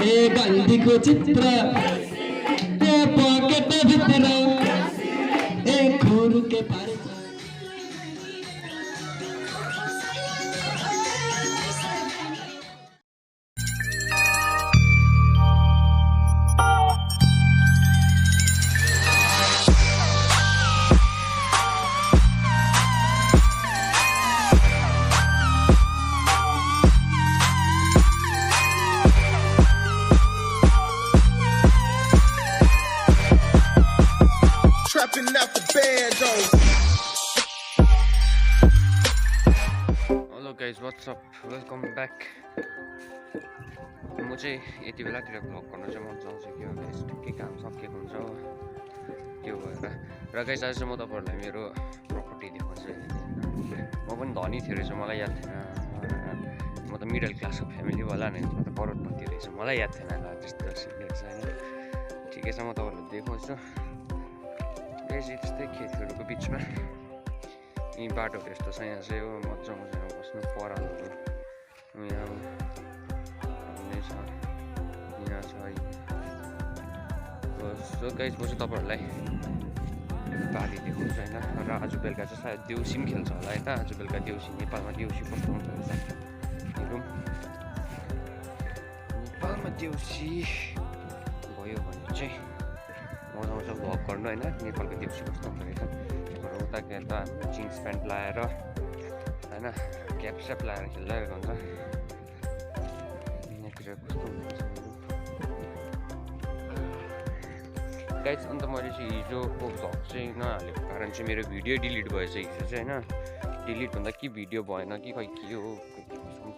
ए गल्लीको चित्र ए पकेट भित्र ए खुरुके पार्छ Hello guys, what's up? Welcome back. म चाहिँ यति बेलातिर भ्लग गर्न चाहिँ मन चाहन्छु कि गाइस के काम सकिएको हुन्छ त्यो भएर र गाइस आज चाहिँ म तपाईहरुलाई मेरो प्रपर्टी देखाउँछु। म पनि धनी थिएँ रहेछ, मलाई याद थिएन। म त मिडल क्लासको फ्यामिली वाला नै, म त करोडपति रहेछ, मलाई याद थिएन होला त्यस्तो सिक्रेट छ हैन। ठिकै छ, म तपाईहरुलाई देखाउँछु। गाइस यस्तै खेतहरुको बीचमा यी बाटोहरु यस्तो छ, यहाँ चाहिँ मजा बस्नु परालहरु यहाँ छ, यहाँ छ। सो गाइस म चाहिँ तपाईहरुलाई बाली देखाउँछु हैन। र आज बेलुका चाहिँ सायद देउसी पनि खेल्छ होला हैन। आज बेलुका देउसी, नेपालमा देउसी कस्तो हुन्छ रहेछ हेरौँ। नेपालमा देउसी भयो भने चाहिँ मजा आउँछ भ्लग गर्नु हैन। नेपालको देउसी कस्तो हुन्छ रहेछ। उता के त जिन्स प्यान्ट लाएर हैन, क्याप स्याप लाएर खेलिरहेको हुन्छ। यहाँतिर कस्तो हुन्छ गाइस। अन्त मैले चाहिँ हिजोको भ्लग चाहिँ नहालेको कारण चाहिँ मेरो भिडियो डिलिट भएछ हिजो चाहिँ हैन। डिलिट भन्दा कि भिडियो भएन कि खै के हो,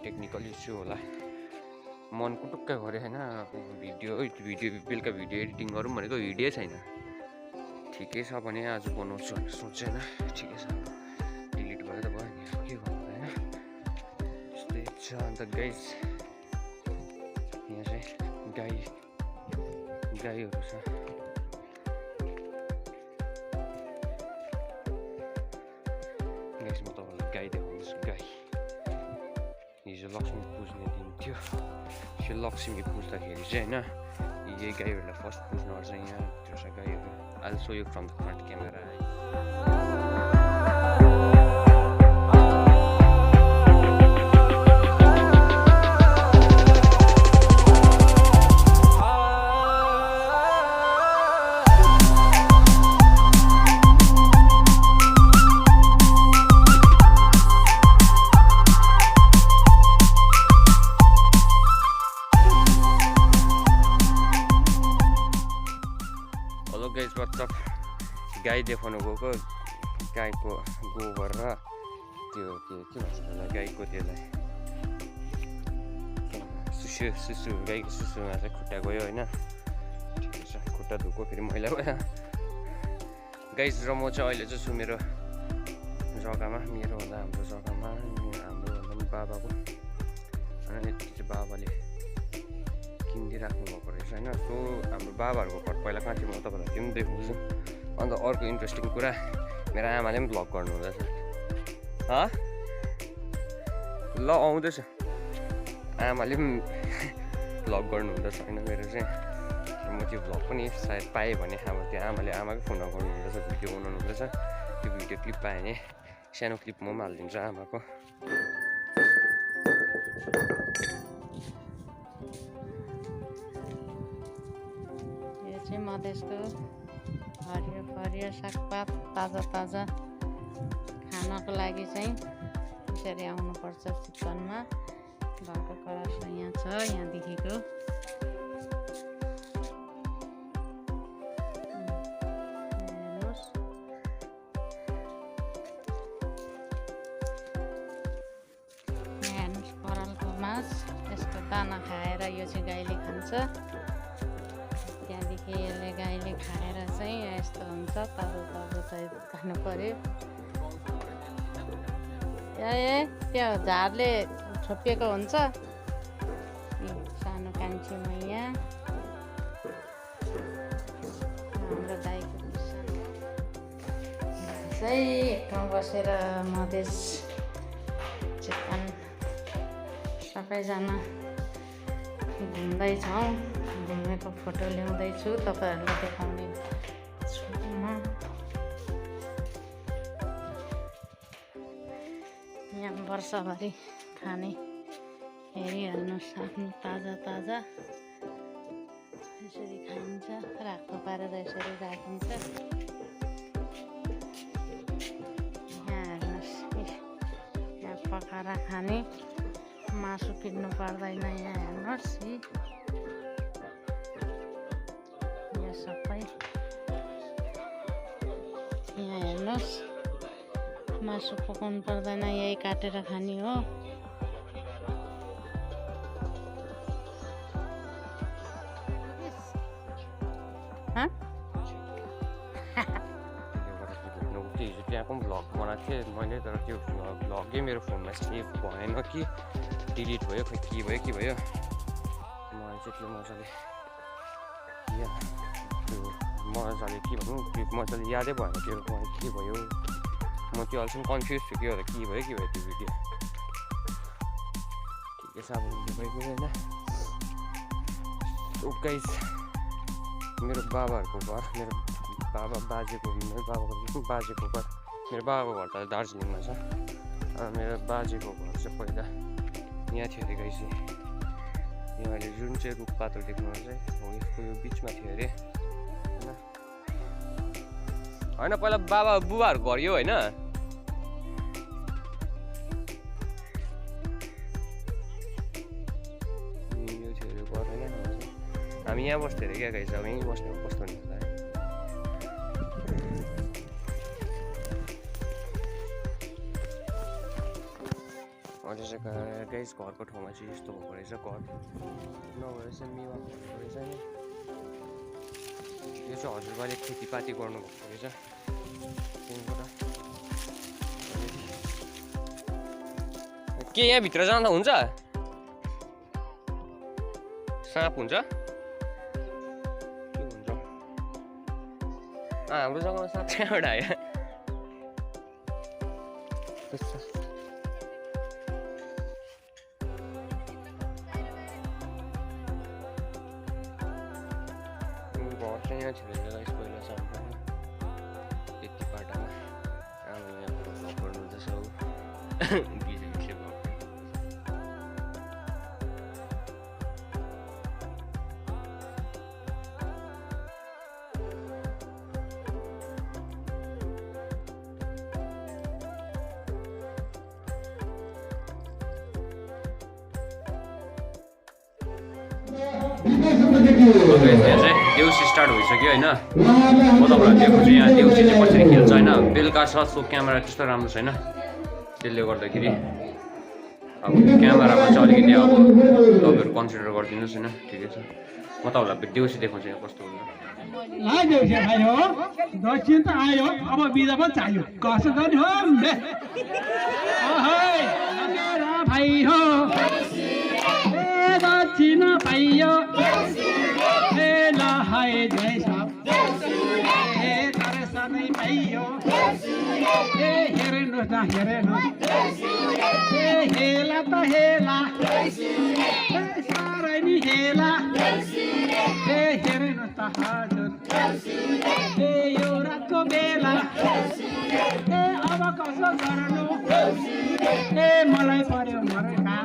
टेक्निकल इस्यु होला। मन कुटुक्कै गऱ्यो हैन। भिडियो बेलुका भिडियो एडिटिङ गरौँ भनेको भिडियो छैन। ठिकै छ भने आज बनाउँछु भनेर सोचेन। ठिकै छ, डिलिट भयो त भयो नि, के गर्नु हैन। त्यस्तै छ। अन्त गाइस यहाँ चाहिँ गाईहरू छ। गाइस म तपाईँलाई गाई देखाउँछु। गाई हिजो लक्ष्मी पुज्ने दिन थियो। यो लक्ष्मी पुज्दाखेरि चाहिँ हैन, यही गाईहरूलाई फर्स्ट पुज्नु पर्छ। यहाँ त्यो छ गाईहरू। I'll show you from the front camera. Hello guys, what's up? गाई देखाउनु गएको, गाईको गोबर र त्यो के भन्छ त्यसलाई, गाईको त्यसलाई सुसु गाईको सुसुमा चाहिँ खुट्टा गयो होइन। ठिकै छ, खुट्टा धोएको फेरि मैला भयो गाइस। र म चाहिँ अहिले चाहिँ छु मेरो जग्गामा, मेरो भन्दा हाम्रो जग्गामा, हाम्रो भन्दा पनि बाबाको। अनि यति चाहिँ बाबाले किनिदिइराख्नु भएको रहेछ होइन। सो हाम्रो बाबाहरूको घर पहिला कहाँ थियो म तपाईँलाई त्यो पनि देखाउँछु। अन्त अर्को इन्ट्रेस्टिङ कुरा, मेरो आमाले पनि भ्लग गर्नु हुँदैछ। ल आउँदैछ, आमाले पनि भ्लग गर्नु हुँदैछ होइन मेरो चाहिँ। म त्यो भ्लग पनि सायद पाएँ भने अब त्यो आमाकै फोनमा गर्नु हुँदैछ, भिडियो बनाउनु हुँदैछ। त्यो भिडियो क्लिप पाएँ भने सानो क्लिप म पनि हालिदिन्छु आमाको। यो चाहिँ मधेसको हरियो सागपात ताजा खानको लागि चाहिँ यसरी आउनुपर्छ चिकनमा। घरको करास यहाँ छ, यहाँदेखिको हेर्नुहोस्। यहाँ हेर्नुहोस् परालको मास, यसको दाना खाएर यो चाहिँ गाईले खान्छ। त्यहाँदेखि यसले गाईले खाएर चाहिँ यस्तो हुन्छ, तातो चाहिँ खानु पर्यो। ए त्यो झारले छोपिएको हुन्छ। सानो कान्छी मैया हाम्रो गाईको चाहिँ एक ठाउँ बसेर मधेस चिकन सबैजना घुम्दैछौँ घुमेको फोटो ल्याउँदैछु तपाईँहरूलाई देखाउने छु म यहाँ वर्षभरि खाने हेरिहाल्नुहोस् आफ्नो ताजा ताजा यसरी खाइन्छ राख्नु पारेर यसरी राखिन्छ यहाँ हेर्नुहोस् यहाँ पकाएर खाने मासु किन्नु पर्दैन यहाँ हेर्नुहोस् यो सबै यहाँ हेर्नुहोस् मासु पकाउनु पर्दैन यही काटेर खाने हो त्यहाँको पनि भ्लग बनाएको थिएँ मैले तर त्यो भ्लगै मेरो फोनमा सेभ भएन कि डिलिट भयो खै के भयो मलाई चाहिँ त्यो मजाले के भनौँ त्यो मजाले यादै भएन त्यो के भयो म त्यो अहिलेसम्म कन्फ्युज छु के भयो त्यो भिडियो ठिकै छ अब भइगयो होइन गाइस मेरो बाबाहरूको घर मेरो बाजेको घर मेरो बाबाको घर त दार्जिलिङमा छ मेरो बाजेको घर चाहिँ पहिला यहाँ थियो अरे गाइस यहाँ अहिले जुन चाहिँ रुखपातहरू देख्नुहुन्छ चाहिँ हो यसको यो बिचमा थियो अरे होइन पहिला बाबा बुबाहरूको घर यो होइन यो थियो अरे घर होइन हामी यहाँ बस्थ्यो अरे क्या गाइस अब यहीँ बस्ने हो कस्तो नि गाइस घरको ठाउँमा चाहिँ यस्तो भएको रहेछ घर नभएर चाहिँ मेवा भएको रहेछ नि यो चाहिँ हजुरबाले खेतीपाती गर्नुभएको रहेछ के यहाँभित्र जाँदा हुन्छ साँप हुन्छ के हुन्छ हाम्रो जग्गामा साँप कहाँबाट आयो यहाँ छिरेर गाइस पहिला सानो यति बाटामा आमा यहाँ भ्लग गर्नुहुँदैछ बिजी भयो देउसी स्टार्ट भइसक्यो होइन म तपाईँलाई देखाउँछु यहाँ देउसी चाहिँ कसरी खेल्छ होइन बेलुका छ सो क्यामेरा त्यस्तो राम्रो छैन त्यसले गर्दाखेरि अब क्यामेरामा चाहिँ अलिकति अब तपाईँहरू कन्सिडर गरिदिनुहोस् होइन ठिकै छ म तपाईँलाई देउसी देखाउँछु यहाँ कस्तो हुन्छ देउसी आयो दक्षिण त आयो अब बिदा पनि चाहियो कसो गर्ने हो भाइ हो दक्षिण पाइयो जय साहब दर्शनै पाइयो हेर्नुहोस् न हेर्नुहोस् हेला त हेला साह्रै नि हेला हेर्नुहोस् त हजुर यो रातको बेला अब कसो गर्नु मलाई पर्यो मर्का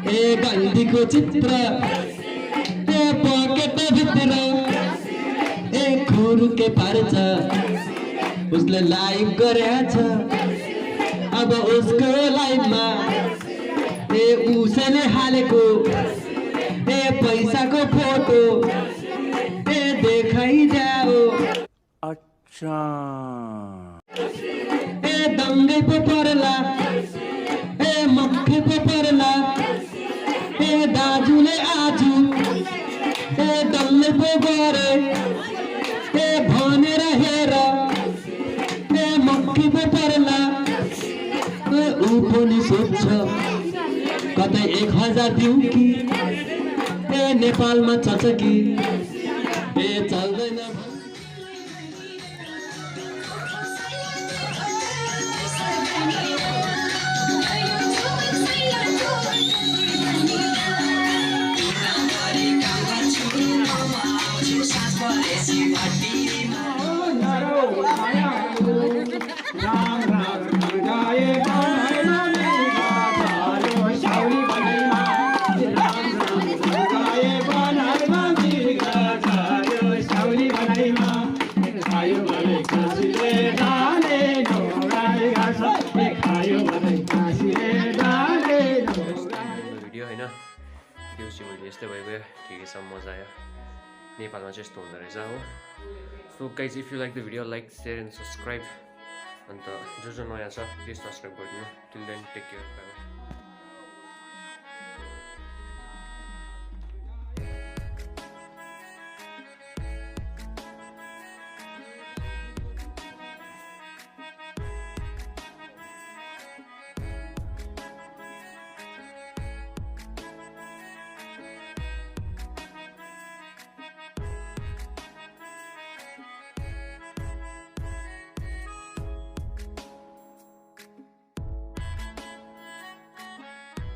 ए गल्तीको चित्र ए पकेट भित्र ए खुरुके पार्छ उसले लाइक गरेछ अब उसको लाइफमा ए उसले हालेको ए पैसाको फोटो ए देखाइजाओ अच्छा ए दङ्गै पो पर्ला ए मक्खै पो पर्ला ए दाजुले आजु ए दङ्गै पो गरे ए भनेर हेर ए मक्खै पो पर्ला ए ऊ पनि सोध्छ कतै 1000 दिउँ कि ए नेपालमा चल्छ कि ए चल्दैन यस्तै भइगयो ठिकै छ मजा आयो नेपालमा चाहिँ यस्तो हुँदो रहेछ हो so guys if you like the video like share and subscribe अन्त जो नयाँ छ प्लिज सब्सक्राइब गरिदिनु till then take care bye by